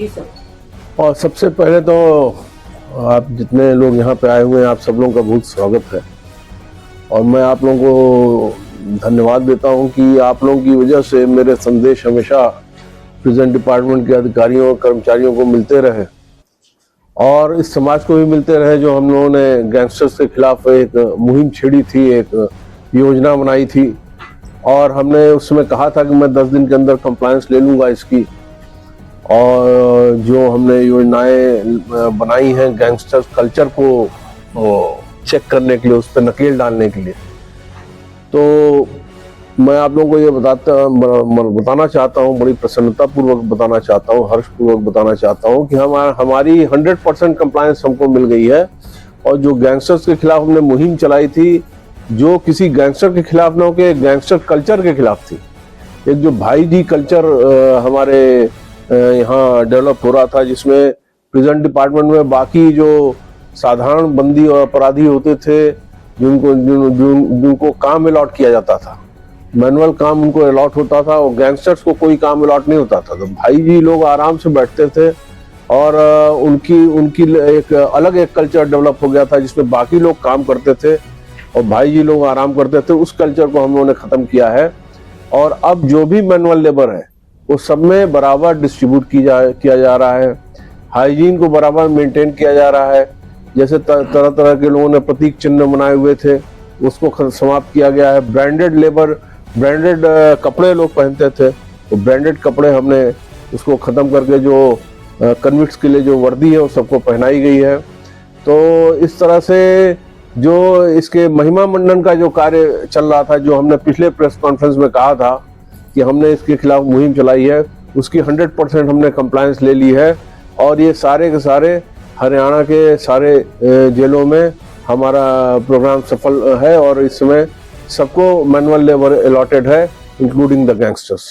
Sir. और सबसे पहले तो आप जितने लोग यहाँ पे आए हुए हैं, आप सब लोगों का बहुत स्वागत है। और मैं आप लोगों को धन्यवाद देता हूँ कि आप लोगों की वजह से मेरे संदेश हमेशा प्रिजन डिपार्टमेंट के अधिकारियों और कर्मचारियों को मिलते रहे और इस समाज को भी मिलते रहे। जो हम लोगों ने गैंगस्टर्स के खिलाफ एक मुहिम छेड़ी थी, एक योजना बनाई थी और हमने उसमें कहा था कि मैं 10 दिन के अंदर कंप्लायंस ले लूँगा इसकी। और जो हमने योजनाएं बनाई हैं गैंगस्टर्स कल्चर को चेक करने के लिए, उस पर नकेल डालने के लिए, तो मैं आप लोगों को ये बताना चाहता हूँ, बड़ी प्रसन्नतापूर्वक बताना चाहता हूँ, हर्षपूर्वक बताना चाहता हूँ कि हमारी 100% कंप्लायंस हमको मिल गई है। और जो गैंगस्टर्स के खिलाफ हमने मुहिम चलाई थी, जो किसी गैंगस्टर के खिलाफ ना होकर गैंगस्टर कल्चर के खिलाफ थी। एक जो भाई जी कल्चर हमारे यहाँ डेवलप हो रहा था, जिसमें प्रिजन डिपार्टमेंट में बाकी जो साधारण बंदी और अपराधी होते थे, जिनको काम अलॉट किया जाता था, मैनुअल काम उनको अलॉट होता था और गैंगस्टर्स को कोई काम अलॉट नहीं होता था। तो भाई जी लोग आराम से बैठते थे और उनकी एक अलग एक कल्चर डेवलप हो गया था, जिसमें बाकी लोग काम करते थे और भाई जी लोग आराम करते थे। उस कल्चर को हम लोगों ने खत्म किया है और अब जो भी मैनुअल लेबर है वो सब में बराबर डिस्ट्रीब्यूट किया जा रहा है। हाइजीन को बराबर मेंटेन किया जा रहा है। जैसे तरह तरह के लोगों ने प्रतीक चिन्ह बनाए हुए थे, उसको समाप्त किया गया है। ब्रांडेड कपड़े लोग पहनते थे, तो ब्रांडेड कपड़े हमने उसको ख़त्म करके जो कन्विक्ट्स के लिए जो वर्दी है वो सबको पहनाई गई है। तो इस तरह से जो इसके महिमा मंडन का जो कार्य चल रहा था, जो हमने पिछले प्रेस कॉन्फ्रेंस में कहा था कि हमने इसके खिलाफ मुहिम चलाई है, उसकी 100% हमने कंप्लायंस ले ली है। और ये सारे के सारे हरियाणा के सारे जेलों में हमारा प्रोग्राम सफल है और इसमें सबको मैनुअल लेबर अलॉटेड है, इंक्लूडिंग द गैंगस्टर्स।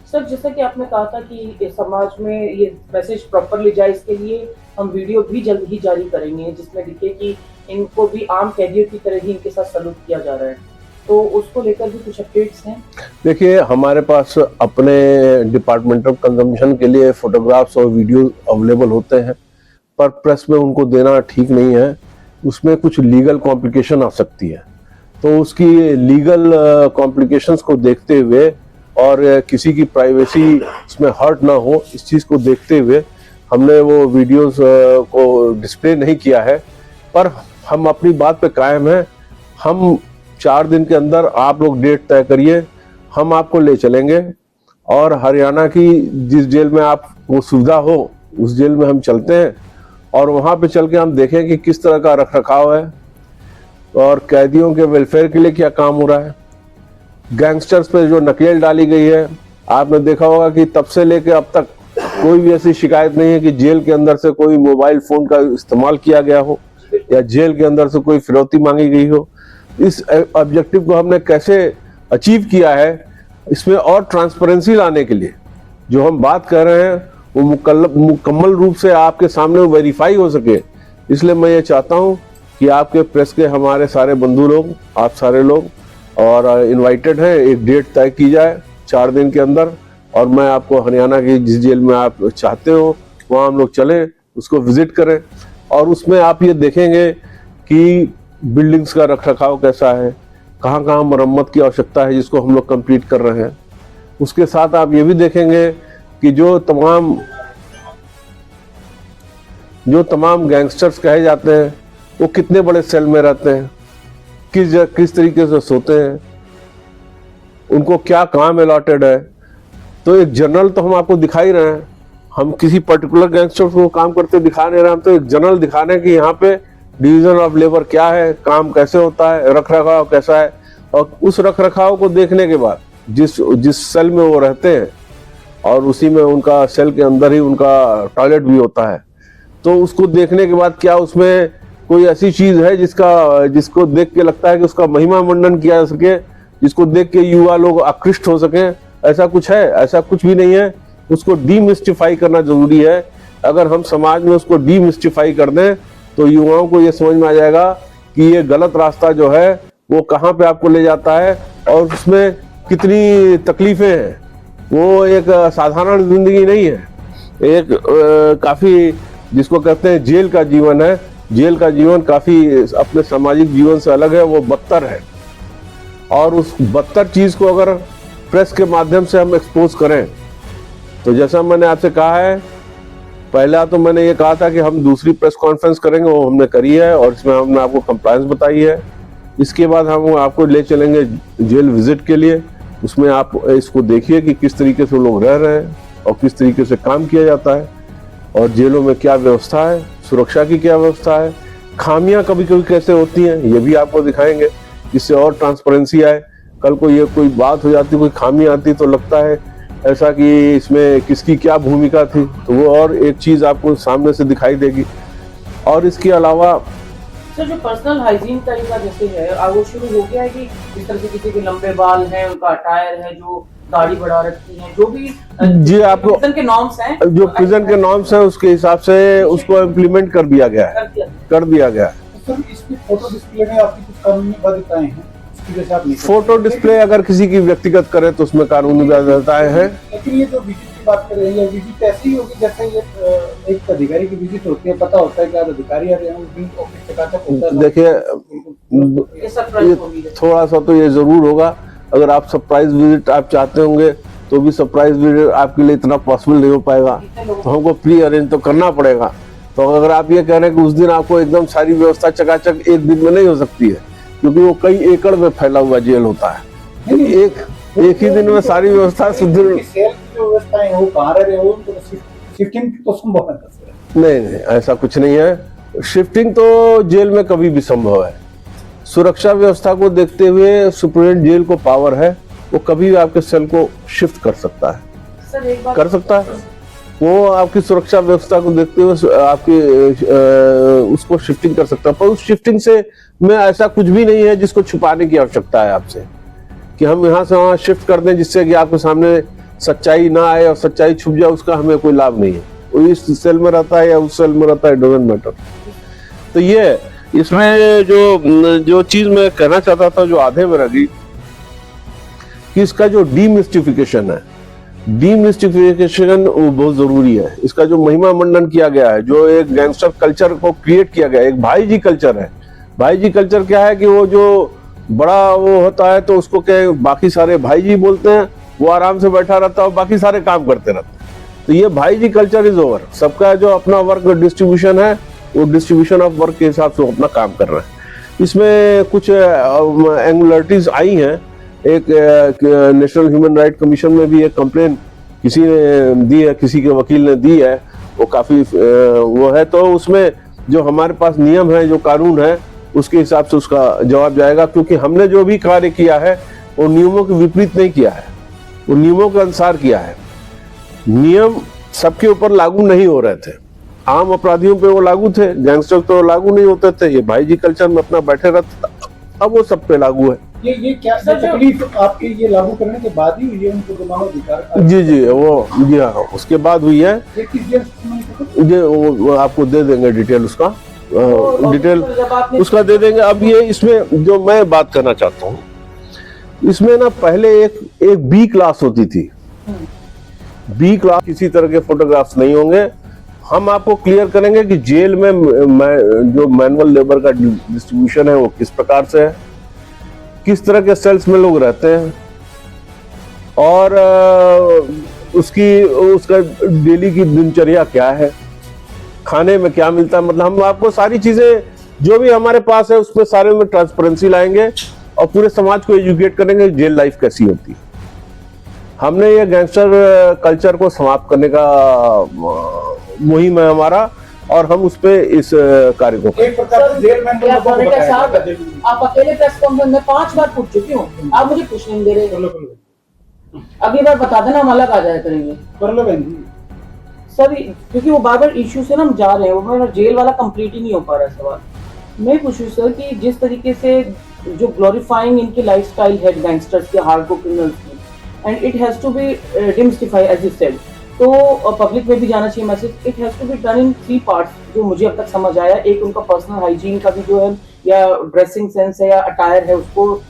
सर, जैसा कि आपने कहा था कि समाज में ये मैसेज प्रॉपरली जाए, इसके लिए हम वीडियो भी जल्द ही जारी करेंगे जिसमें दिखे कि इनको भी आम कैदियों की तरह ही इनके साथ सलूक किया जा रहा है। तो उसको लेकर भी कुछ अपडेट्स हैं? देखिए, हमारे पास अपने डिपार्टमेंटल कंजम्पशन के लिए फोटोग्राफ्स और वीडियो अवेलेबल होते हैं, पर प्रेस में उनको देना ठीक नहीं है। उसमें कुछ लीगल कॉम्प्लिकेशन आ सकती है, तो उसकी लीगल कॉम्प्लिकेशंस को देखते हुए और किसी की प्राइवेसी इसमें हर्ट ना हो, इस चीज़ को देखते हुए हमने वो वीडियोस को डिस्प्ले नहीं किया है। पर हम अपनी बात पे कायम हैं। हम 4 दिन के अंदर, आप लोग डेट तय करिए, हम आपको ले चलेंगे और हरियाणा की जिस जेल में आपको सुविधा हो उस जेल में हम चलते हैं और वहाँ पे चल के हम देखें कि किस तरह का रखरखाव है और कैदियों के वेलफेयर के लिए क्या काम हो रहा है। गैंगस्टर्स पे जो नकेल डाली गई है, आपने देखा होगा कि तब से लेके अब तक कोई भी ऐसी शिकायत नहीं है कि जेल के अंदर से कोई मोबाइल फोन का इस्तेमाल किया गया हो या जेल के अंदर से कोई फिरौती मांगी गई हो। इस ऑब्जेक्टिव को हमने कैसे अचीव किया है, इसमें और ट्रांसपेरेंसी लाने के लिए जो हम बात कर रहे हैं वो मुकम्मल रूप से आपके सामने वेरीफाई हो सके। इसलिए मैं ये चाहता हूँ कि आपके प्रेस के हमारे सारे बंधु लोग, आप सारे लोग और इनवाइटेड हैं, एक डेट तय की जाए 4 दिन के अंदर और मैं आपको हरियाणा की जिस जेल में आप चाहते हो वहाँ हम लोग चलें, उसको विजिट करें और उसमें आप ये देखेंगे कि बिल्डिंग्स का रखरखाव कैसा है, कहाँ कहाँ मरम्मत की आवश्यकता है जिसको हम लोग कंप्लीट कर रहे हैं। उसके साथ आप ये भी देखेंगे कि जो तमाम गैंगस्टर्स कहे जाते हैं वो कितने बड़े सेल में रहते हैं, किस तरीके से सोते हैं, उनको क्या काम अलॉटेड है। तो एक जनरल तो हम आपको दिखा ही रहे हैं, हम किसी पर्टिकुलर गैंगस्टर को काम करते दिखा नहीं रहे, हम तो एक जनरल दिखा रहे हैं कि यहाँ पे डिवीजन ऑफ लेबर क्या है, काम कैसे होता है, रखरखाव कैसा है। और उस रखरखाव को देखने के बाद जिस सेल में वो रहते हैं और उसी में उनका सेल के अंदर ही उनका टॉयलेट भी होता है, तो उसको देखने के बाद क्या उसमें कोई ऐसी चीज है जिसको देख के लगता है कि उसका महिमा मंडन किया जा सके, जिसको देख के युवा लोग आकृष्ट हो सके? ऐसा कुछ है? ऐसा कुछ भी नहीं है। उसको डीमिस्टिफाई करना जरूरी है। अगर हम समाज में उसको डीमिस्टिफाई कर दें तो युवाओं को ये समझ में आ जाएगा कि ये गलत रास्ता जो है वो कहाँ पे आपको ले जाता है और उसमें कितनी तकलीफें हैं, वो एक साधारण जिंदगी नहीं है। एक काफी, जिसको कहते हैं जेल का जीवन है, जेल का जीवन काफी अपने सामाजिक जीवन से अलग है, वो बदतर है। और उस बदतर चीज को अगर प्रेस के माध्यम से हम एक्सपोज करें, तो जैसा मैंने आपसे कहा है, पहला तो मैंने ये कहा था कि हम दूसरी प्रेस कॉन्फ्रेंस करेंगे, वो हमने करी है और इसमें हमने आपको कंप्लायंस बताई है। इसके बाद हम आपको ले चलेंगे जेल विजिट के लिए, उसमें आप इसको देखिए कि किस तरीके से लोग रह रहे हैं और किस तरीके से काम किया जाता है, और जेलों में क्या व्यवस्था है, सुरक्षा की क्या व्यवस्था है, खामियां कभी कभी कैसे होती हैं, ये भी आपको दिखाएंगे, जिससे और ट्रांसपेरेंसी आए। कल को ये कोई बात हो जाती, कोई खामी आती, तो लगता है ऐसा कि इसमें किसकी क्या भूमिका थी, तो वो और एक चीज आपको सामने से दिखाई देगी। और इसके अलावा सर, जो पर्सनल हाइजीन का इनका जैसे है, वो शुरू हो गया है कि जिस तरह से किसी के लंबे बाल हैं, उनका अटायर है, जो दाढ़ी बढ़ा रखी है, जो भी जी आपको प्रिजन के नॉर्म्स हैं, जो प्रिजन के नॉर्म्स हैं, उसके हिसाब से उसको इम्प्लीमेंट कर दिया गया है, कर दिया गया है। सर, इसकी फोटो डिस्प्ले में आपकी कुछ कानूनी बाध्यताएं हैं, उसकी वजह से आप नहीं कर फोटो डिस्प्ले अगर किसी की व्यक्तिगत करे तो उसमें कानूनी बाध्यताएं हैं। लेकिन ये जो विजिट की बात कर रहे हैं, ये विजिट ऐसी ही होगी जैसे ये एक अधिकारी की विजिट होती है, पता होता है कि आप अधिकारी आ रहे हैं, उस दिन ऑफिस चकाचक होता है। देखिए, ये सरप्राइज होगी। थोड़ा सा तो ये जरूर होगा, अगर आप सरप्राइज विजिट आप चाहते होंगे तो भी सरप्राइज विजिट आपके लिए इतना पॉसिबल नहीं हो पाएगा, तो हमको प्री अरेंज तो करना पड़ेगा। तो अगर आप ये कह रहे हैं कि उस दिन आपको एकदम सारी व्यवस्था चकाचक एक दिन में नहीं हो सकती है, क्योंकि वो कई एकड़ में फैला हुआ जेल होता है, तो एक ही दिन में सारी व्यवस्था सुदृढ़ सेल की जो व्यवस्थाएं हैं, वो कहाँ रह रहे हो, उनको शिफ्टिंग तो संभव है? नहीं, ऐसा कुछ नहीं है। शिफ्टिंग तो जेल में कभी भी संभव है। सुरक्षा व्यवस्था को देखते हुए सुप्रीम जेल को पावर है, वो कभी भी आपके सेल को शिफ्ट कर सकता है, सर एक बात कर सकता है। वो आपकी सुरक्षा व्यवस्था को देखते हुए आपकी उसको शिफ्टिंग कर सकता है, पर उस शिफ्टिंग से में ऐसा कुछ भी नहीं है जिसको छुपाने की आवश्यकता है आपसे, कि हम यहाँ से वहाँ शिफ्ट कर दें जिससे कि आपके सामने सच्चाई ना आए और सच्चाई छुप जाए, उसका हमें कोई लाभ नहीं है। वो इस सेल में रहता है या उस सेल में रहता है, डजंट मैटर। तो ये इसमें जो चीज मैं कहना चाहता था, जो आधे में रह गई, कि इसका जो डीमिस्टिफिकेशन है, डीमिस्टिफिकेशन वो बहुत जरूरी है। इसका जो महिमा मंडन किया गया है, जो एक गैंगस्टर कल्चर को क्रिएट किया गया है, एक भाई जी कल्चर है। भाई जी कल्चर क्या है कि वो जो बड़ा वो होता है तो उसको क्या बाकी सारे भाई जी बोलते हैं, वो आराम से बैठा रहता है और बाकी सारे काम करते रहते हैं। तो ये भाई जी कल्चर इज ओवर। सबका जो अपना वर्क डिस्ट्रीब्यूशन है, वो डिस्ट्रीब्यूशन ऑफ वर्क के हिसाब से वो अपना काम कर रहे हैं। इसमें कुछ एंगुलरिटीज आई हैं। एक नेशनल ह्यूमन राइट कमीशन में भी एक कंप्लेन किसी ने दी है, किसी के वकील ने दी है, वो काफी वो है। तो उसमें जो हमारे पास नियम है, जो कानून है, उसके हिसाब से उसका जवाब जाएगा, क्योंकि हमने जो भी कार्य किया है वो नियमों के विपरीत नहीं किया है, वो नियमों के अनुसार किया है। नियम सबके ऊपर लागू नहीं हो रहे थे, आम अपराधियों पे वो लागू थे, गैंगस्टर तो लागू नहीं होते थे। ये भाई जी कल्चर में अपना बैठे रहता, अब वो सब पे लागू है। ये क्या तकलीफ आपके ये लागू करने के बाद ही हुई है उनको दोनों अधिकार? जी वो जी हाँ, उसके बाद हुई है। ये वो आपको दे देंगे डिटेल, उसका डिटेल उसका दे देंगे। अब ये इसमें जो मैं बात करना चाहता हूँ, इसमें ना पहले एक बी क्लास होती थी। बी क्लास किसी तरह के फोटोग्राफ्स नहीं होंगे। हम आपको क्लियर करेंगे कि जेल में जो मैनुअल लेबर का डिस्ट्रीब्यूशन है वो किस प्रकार से है, किस तरह के सेल्स में लोग रहते हैं, और उसका डेली की दिनचर्या क्या है, खाने में क्या मिलता है। मतलब हम आपको सारी चीजें जो भी हमारे पास है उसमें सारे में ट्रांसपेरेंसी लाएंगे और पूरे समाज को एजुकेट करेंगे जेल लाइफ कैसी होती है। हमने ये गैंगस्टर कल्चर को समाप्त करने का मुहिम है हमारा, और हम उस पे इस कार्य को एक प्रकार से जेल में आप अकेले प्रेस कॉन्फ्रेंस में 5 बार पूछ चुकी हूँ, आप मुझे पूछ नहीं दे रहे। अगली बार बता देना, हम अलग आ जाया करेंगे सर, क्योंकि वो बार बार इश्यू से ना हम जा रहे हैं, वो मेरा जेल वाला कंप्लीट ही नहीं हो पा रहा है सवाल। मैं पूछूं सर कि जिस तरीके से जो ग्लोरीफाइंग इनकी लाइफस्टाइल है गैंगस्टर्स के, हार्डकोर क्रिमिनल्स की, and it has to be demystify as you said, तो पब्लिक में भी जाना चाहिए message. It has to be done in 3 parts, जो मुझे अब तक समझ आया। एक उनका पर्सनल हाइजीन का भी जो है, या ड्रेसिंग सेंस है, या अटायर है, उसको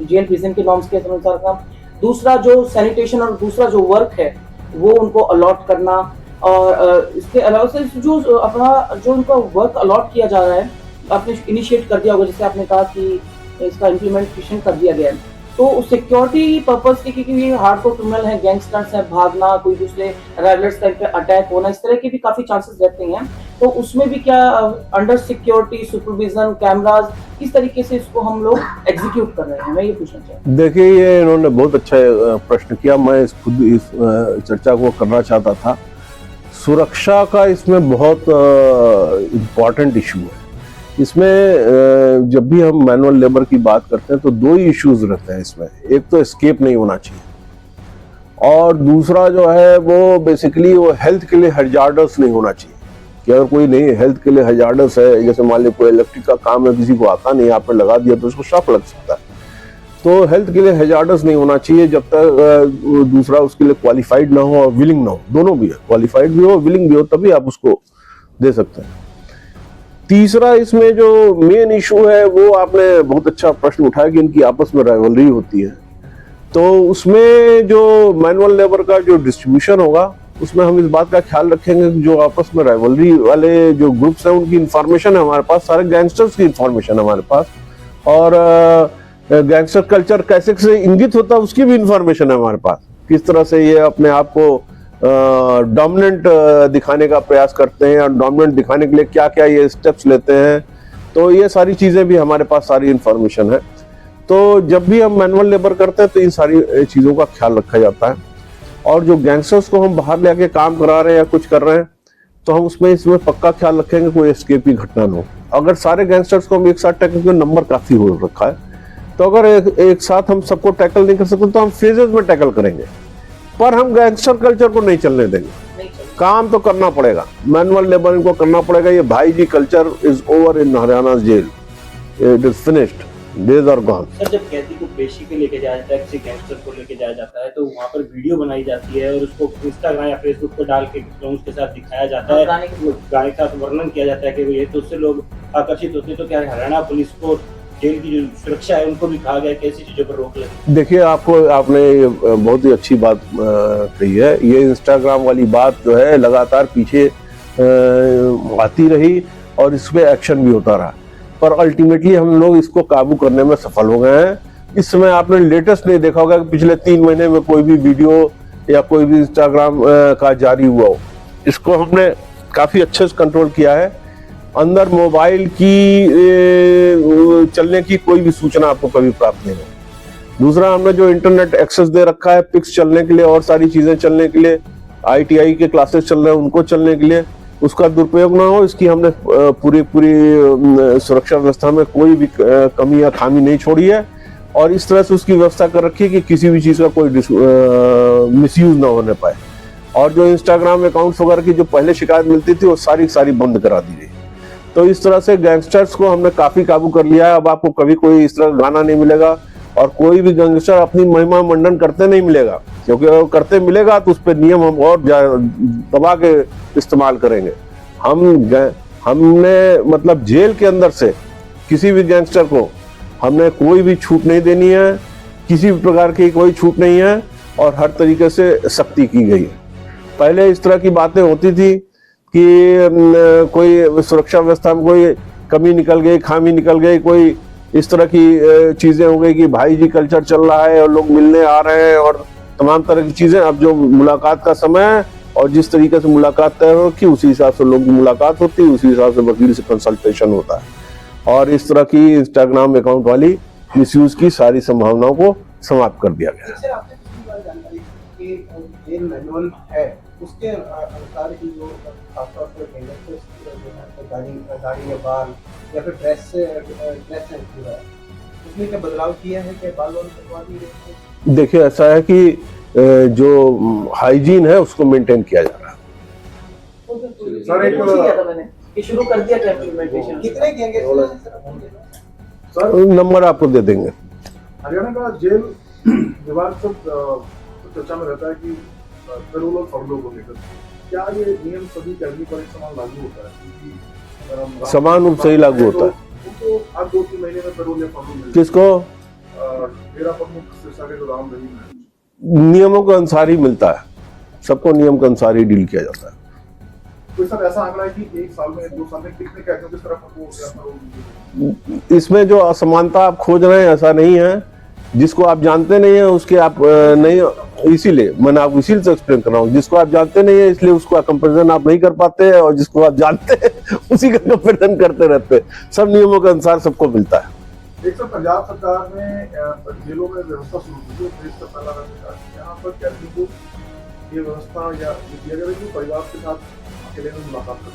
जेल प्रिजन के नॉर्म्स के अनुसार काम। दूसरा जो सैनिटेशन और दूसरा जो वर्क है वो उनको अलॉट करना, और इसके अलावा से जो अपना जो उनको वर्क अलॉट किया जा रहा है, आपने इनिशिएट कर दिया होगा, जैसे आपने कहा कि इसका इम्प्लीमेंटेशन कर दिया गया है, तो सिक्योरिटी पर्पस के, क्योंकि ये हार्डकोर क्रिमिनल है, गैंगस्टर्स हैं, भागना, कोई दूसरे रेगुलर्स टाइप पे अटैक होना, इस तरह के भी काफी चांसेस रहते हैं, तो उसमें भी क्या अंडर सिक्योरिटी सुपरविजन कैमरास किस तरीके से इसको हम लोग एग्जीक्यूट कर रहे हैं, मैं ये पूछना चाहता हूँ। देखिए, ये इन्होंने बहुत अच्छा प्रश्न किया, मैं खुद इस चर्चा को करना चाहता था। सुरक्षा का इसमें बहुत इम्पोर्टेंट इशू है। इसमें जब भी हम मैनुअल लेबर की बात करते हैं तो दो ही इश्यूज रहते हैं इसमें। एक तो एस्केप नहीं होना चाहिए, और दूसरा जो है वो बेसिकली वो हेल्थ के लिए हजार्डस नहीं होना चाहिए, कि अगर कोई नहीं हेल्थ के लिए हजार्डस है, जैसे मान लीजिए कोई इलेक्ट्रिक का काम है, किसी को आता नहीं, आपने लगा दिया तो उसको शॉक लग सकता है, तो हेल्थ के लिए हजार्डस नहीं होना चाहिए जब तक दूसरा उसके लिए क्वालिफाइड ना हो और विलिंग ना हो। दोनों भी है, क्वालिफाइड भी हो, विलिंग भी हो, तभी आप उसको दे सकते हैं। तीसरा इसमें जो मेन इशू है वो आपने बहुत अच्छा प्रश्न उठाया कि इनकी आपस में राइवलरी होती है, तो उसमें जो मैनुअल लेबर का जो डिस्ट्रीब्यूशन होगा उसमें हम इस बात का ख्याल रखेंगे कि जो आपस में राइवलरी वाले जो ग्रुप्स हैं उनकी इंफॉर्मेशन है हमारे पास, सारे गैंगस्टर्स की इंफॉर्मेशन है हमारे पास, और गैंगस्टर कल्चर कैसे कैसे इंगित होता है उसकी भी इंफॉर्मेशन है हमारे पास, किस तरह से ये अपने आप को डोमिनेंट दिखाने का प्रयास करते हैं, और डोमिनेंट दिखाने के लिए क्या क्या ये स्टेप्स लेते हैं, तो ये सारी चीजें भी हमारे पास सारी इंफॉर्मेशन है। तो जब भी हम मैनुअल लेबर करते हैं तो इन सारी चीजों का ख्याल रखा जाता है, और जो गैंगस्टर्स को हम बाहर ले आके काम करा रहे हैं या कुछ कर रहे हैं तो हम इसमें पक्का ख्याल रखेंगे कोई एस्केप की घटना न हो। अगर सारे गैंगस्टर्स को हम एक साथ टैकल करें, नंबर काफी हो रखा है, तो अगर एक साथ हम सबको टैकल नहीं कर सकते तो हम फेजेस में टैकल करेंगे, पर हम गैंगस्टर कल्चर को नहीं चलने देंगे। काम तो करना पड़ेगा, मैनुअल लेबर इनको करना पड़ेगा। ये भाई जी culture is over in Haryana jail, it is finished, days are gone. Sir, जब कैदी को पेशी के लेके जाया जाता है, किसी गैंगस्टर को लेके जाया जाता है, तो वहाँ पर वीडियो बनाई जाती है और उसको इंस्टाग्राम या फेसबुक पर डाल के लोगों के साथ दिखाया जाता है, गाने के साथ वर्णन किया जाता है कि ये, तो उससे लोग आकर्षित होते हैं। तो क्या हरियाणा पुलिस को जेल की जो सुरक्षा है उनको भी कहा गया कि ऐसी चीजों पर रोक लगे? देखिए, आपने बहुत ही अच्छी बात कही है। ये इंस्टाग्राम वाली बात जो है लगातार पीछे आती रही और इस पे एक्शन भी होता रहा, पर अल्टीमेटली हम लोग इसको काबू करने में सफल हो गए हैं। इस समय आपने लेटेस्ट नहीं देखा होगा कि पिछले 3 महीने में कोई भी वीडियो या कोई भी इंस्टाग्राम का जारी हुआ हो। इसको हमने काफी अच्छे से कंट्रोल किया है। अंदर मोबाइल की चलने की कोई भी सूचना आपको कभी प्राप्त नहीं होगी। दूसरा, हमने जो इंटरनेट एक्सेस दे रखा है पिक्स चलने के लिए और सारी चीजें चलने के लिए, ITI के क्लासेस चल रहे हैं उनको चलने के लिए, उसका दुरुपयोग ना हो इसकी हमने पूरी सुरक्षा व्यवस्था में कोई भी कमी या खामी नहीं छोड़ी है, और इस तरह से उसकी व्यवस्था कर रखी है कि किसी भी चीज का कोई मिसयूज ना होने पाए। और जो इंस्टाग्राम अकाउंट्स वगैरह की जो पहले शिकायत मिलती थी वो सारी बंद करा दी गई। तो इस तरह से गैंगस्टर्स को हमने काफी काबू कर लिया है। अब आपको कभी कोई इस तरह गाना नहीं मिलेगा, और कोई भी गैंगस्टर अपनी महिमा मंडन करते नहीं मिलेगा, क्योंकि अगर करते मिलेगा तो उस पर नियम हम और दबा के इस्तेमाल करेंगे। हमने मतलब जेल के अंदर से किसी भी गैंगस्टर को हमने कोई भी छूट नहीं देनी है, किसी भी प्रकार की कोई छूट नहीं है, और हर तरीके से सख्ती की गई है। पहले इस तरह की बातें होती थी कि कोई सुरक्षा व्यवस्था में कोई कमी निकल गई, खामी निकल गई, कोई इस तरह की चीजें हो गई कि भाई जी कल्चर चल रहा है और लोग मिलने आ रहे हैं और तमाम तरह की चीजें। अब जो मुलाकात का समय है और जिस तरीके से मुलाकात तय होती है उसी हिसाब से लोगों की मुलाकात होती है, उसी हिसाब से वकील से कंसल्टेशन होता है, और इस तरह की इंस्टाग्राम अकाउंट वाली मिसयूज की सारी संभावनाओं को समाप्त कर दिया गया। सर, आपने पिछली बार जानकारी कि जेल मैनुअल है उसके अनुसार ही जो खासतौर पर गैंगस्टर्स दाढ़ी या बाल या फिर ड्रेस सेंस जो है उसमें क्या बदलाव किया है, क्या बाल कटवा दिए? देखिए, ऐसा है कि जो हाइजीन है उसको मेंटेन किया जा रहा है। सर, शुरू कर दिया था इम्प्लीमेंटेशन। कितने गैंगस्टर सर नंबर आपको दे देंगे। हरियाणा का जेल विवाद सब चर्चा में रहता है कि पेरोल और फरलो को लेकर क्या ये नियम सभी कैदी पर एक समान लागू होता है? क्योंकि समान रूप से ही लागू होता है। उनको हर 2-3 महीने में पेरोल या फरलो मिलता है। किसको? डेरा प्रमुख सिरसा के जो राम रहीम है नियमों के अनुसार ही मिलता है, सबको नियम के अनुसार ही डील किया जाता है। कोई सर ऐसा आंकड़ा है कि 1 साल में 2 साल में कितने कैदियों की तरफ वो इसमें जो असमानता आप खोज रहे हैं ऐसा नहीं है, जिसको आप जानते नहीं है उसके आप नहीं, इसीलिए मैंने आपको इसीलिए से एक्सप्लेन कर रहा हूँ, जिसको आप जानते नहीं है इसलिए उसका कंपैरिजन आप नहीं कर पाते हैं, और जिसको आप जानते हैं उसी का कंपैरिजन करते रहते हैं। सब नियमों के अनुसार सबको मिलता है। एक सर पंजाब सरकार ने जेलों में व्यवस्था शुरू की थी, देश का पहला राज्य था, यहाँ पर कैदियों को ये व्यवस्था या ये दिया गया कि परिवार के साथ अकेले में मुलाकात कर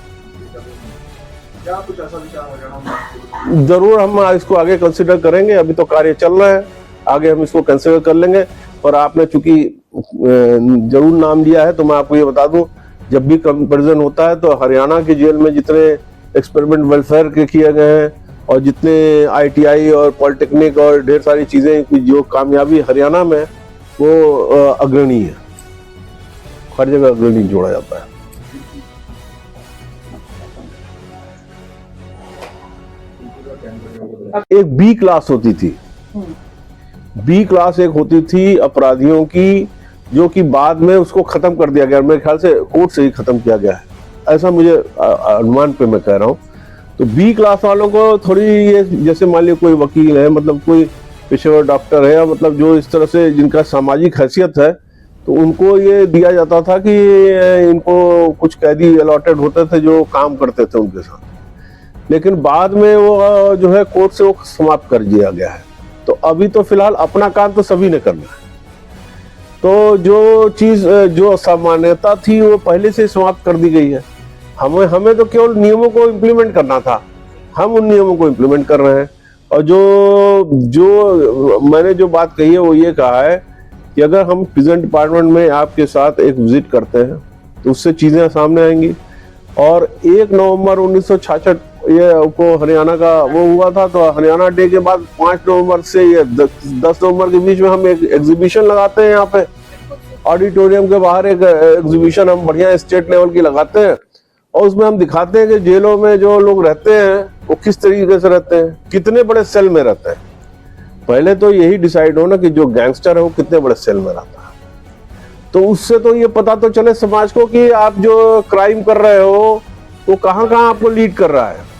सकते हैं। क्या कुछ ऐसा विचार हरियाणा? जरूर हम इसको आगे कंसिडर करेंगे, अभी तो कार्य चल रहा है, आगे हम इसको कंसिडर कर लेंगे। पर आपने चूंकि जरूर नाम लिया है तो मैं आपको ये बता दूं, जब भी कंपैरिजन होता है तो हरियाणा की जेल में जितने एक्सपेरिमेंट वेलफेयर के किए गए हैं और जितने ITI और पॉलिटेक्निक और ढेर सारी चीजें की जो कामयाबी हरियाणा में वो अग्रणी है, हर जगह अग्रणी जोड़ा जाता है। एक B क्लास होती थी, B क्लास एक होती थी अपराधियों की, जो कि बाद में उसको खत्म कर दिया गया, मेरे ख्याल से कोर्ट से ही खत्म किया गया है, ऐसा मुझे अनुमान पे मैं कह रहा हूँ। तो B क्लास वालों को थोड़ी ये, जैसे मान लीजिए कोई वकील है, मतलब कोई पेशेवर डॉक्टर है, या मतलब जो इस तरह से जिनका सामाजिक हैसियत है, तो उनको ये दिया जाता था कि इनको कुछ कैदी अलॉटेड होते थे जो काम करते थे उनके साथ, लेकिन बाद में वो जो है कोर्ट से वो समाप्त कर दिया गया है। तो अभी तो फिलहाल अपना काम तो सभी ने करना है, तो जो चीज जो असामान्यता थी वो पहले से समाप्त कर दी गई है। हमें तो केवल नियमों को इम्प्लीमेंट करना था, हम उन नियमों को इम्प्लीमेंट कर रहे हैं। और जो मैंने जो बात कही है वो ये कहा है कि अगर हम प्रिजन डिपार्टमेंट में आपके साथ एक विजिट करते हैं तो उससे चीजें सामने आएंगी। और 1 नवंबर 1966 ये को हरियाणा का वो हुआ था, तो हरियाणा डे के बाद 5 नवंबर से ये 10 नवंबर के बीच में हम एक एग्जीबिशन लगाते हैं, यहाँ पे ऑडिटोरियम के बाहर एक एग्जीबिशन हम बढ़िया स्टेट लेवल की लगाते हैं, और उसमें हम दिखाते हैं कि जेलों में जो लोग रहते हैं वो किस तरीके से रहते हैं, कितने बड़े सेल में रहते हैं। पहले तो यही डिसाइड हो ना कि जो गैंगस्टर है वो कितने बड़े सेल में रहता है, तो उससे तो ये पता तो चले समाज को कि आप जो क्राइम कर रहे हो वो कहाँ कहाँ आपको लीड कर रहा है।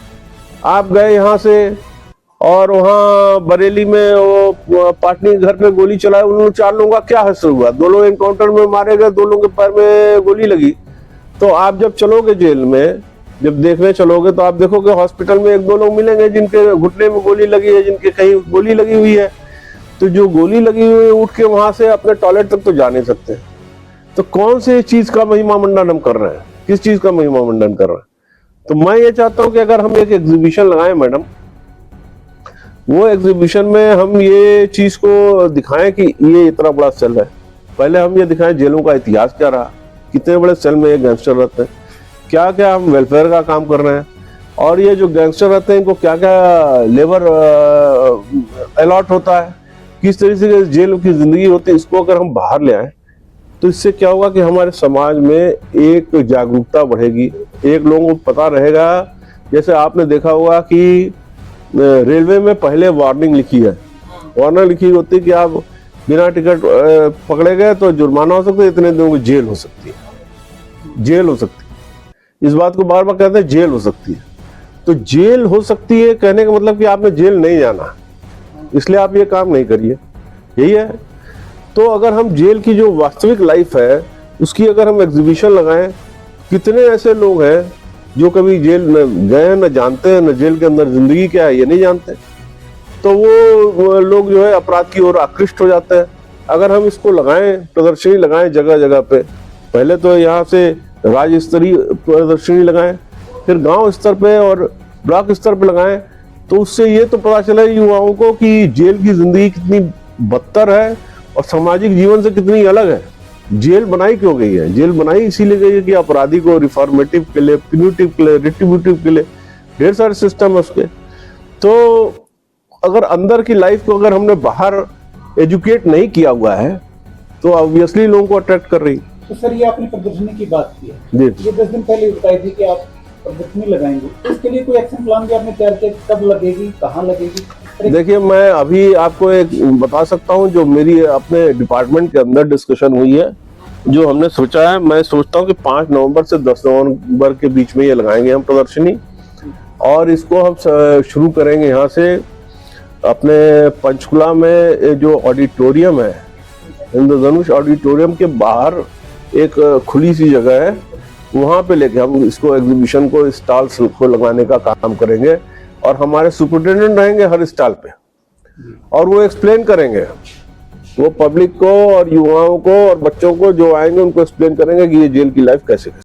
आप गए यहाँ से और वहाँ बरेली में वो पाटनी घर पे गोली चलाए, उन 4 लोगों का क्या हश्र हुआ, 2 लोग एनकाउंटर में मारे गए, 2 लोगों के पैर में गोली लगी। तो आप जब चलोगे जेल में, जब देखने चलोगे तो आप देखोगे हॉस्पिटल में 1-2 लोग मिलेंगे जिनके घुटने में गोली लगी है, जिनके कहीं गोली लगी हुई है। तो जो गोली लगी हुई है उठ के वहां से अपने टॉयलेट तक तो जा नहीं सकते। तो कौन से चीज का महिमा मंडन हम कर रहे हैं, किस चीज का महिमा मंडन कर रहे हैं? तो मैं ये चाहता हूं कि अगर हम एक एग्जीबिशन लगाएं मैडम, वो एग्जीबिशन में हम ये चीज को दिखाएं कि ये इतना बड़ा सेल है। पहले हम ये दिखाएं जेलों का इतिहास क्या रहा, कितने बड़े सेल में ये गैंगस्टर रहते हैं, क्या क्या हम वेलफेयर का काम कर रहे हैं, और ये जो गैंगस्टर रहते हैं इनको क्या क्या लेबर अलॉट होता है, किस तरीके से जेल की जिंदगी होती है। इसको अगर हम बाहर ले आए तो इससे क्या होगा कि हमारे समाज में एक जागरूकता बढ़ेगी, एक लोगों को पता रहेगा। जैसे आपने देखा होगा कि रेलवे में पहले वार्निंग लिखी है, वार्निंग लिखी होती है कि आप बिना टिकट पकड़े गए तो जुर्माना हो सकता है, इतने दिनों की जेल हो सकती है, जेल हो सकती है। इस बात को बार बार कहते हैं जेल हो सकती है। तो जेल हो सकती है कहने का मतलब कि आपने जेल नहीं जाना, इसलिए आप ये काम नहीं करिए, यही है। तो अगर हम जेल की जो वास्तविक लाइफ है उसकी अगर हम एग्जीबिशन लगाएं, कितने ऐसे लोग हैं जो कभी जेल न गए, न जानते हैं, न जेल के अंदर जिंदगी क्या है ये नहीं जानते, तो वो लोग जो है अपराध की ओर आकृष्ट हो जाते हैं। अगर हम इसको लगाएं, प्रदर्शनी लगाएं जगह जगह पे, पहले तो यहाँ से राज्य स्तरीय प्रदर्शनी लगाएं, फिर गांव स्तर पे और ब्लॉक स्तर पे लगाएं, तो उससे ये तो पता चले युवाओं को कि जेल की जिंदगी कितनी बदतर है और सामाजिक जीवन से कितनी अलग है। जेल बनाई क्यों गई है? जेल बनाई इसीलिए गई है कि अपराधी को रिफॉर्मेटिव के लिए, पिन्यूटिव के लिए, रिट्रीब्यूटिव के लिए ढेर सारे सिस्टम है उसके। तो अगर अंदर की लाइफ को अगर हमने बाहर एजुकेट नहीं किया हुआ है तो ऑब्वियसली लोगों को अट्रैक्ट कर रही। तो सर ये आपने प्रदर्शनी की बात की है, जी। ये 10 दिन पहले बताई थी कि आप प्रदर्शनी लगाएंगे, इसके लिए कोई एक्शन प्लान भी आपने तैयार किया? कब लगेगी, कहाँ लगेगी? देखिए, मैं अभी आपको एक बता सकता हूं जो मेरी अपने डिपार्टमेंट के अंदर डिस्कशन हुई है, जो हमने सोचा है। मैं सोचता हूं कि 5 नवंबर से 10 नवंबर के बीच में ये लगाएंगे हम प्रदर्शनी, और इसको हम शुरू करेंगे यहाँ से अपने पंचकुला में जो ऑडिटोरियम है, इंद्रधनुष ऑडिटोरियम के बाहर एक खुली सी जगह है, वहाँ पे लेके हम इसको एग्जीबिशन को, स्टॉल्स को लगाने का काम करेंगे, और हमारे सुपरिटेंडेंट रहेंगे हर स्टॉल पे, और वो एक्सप्लेन करेंगे, वो पब्लिक को और युवाओं को और बच्चों को जो आएंगे उनको एक्सप्लेन करेंगे कि ये जेल की लाइफ कैसे है।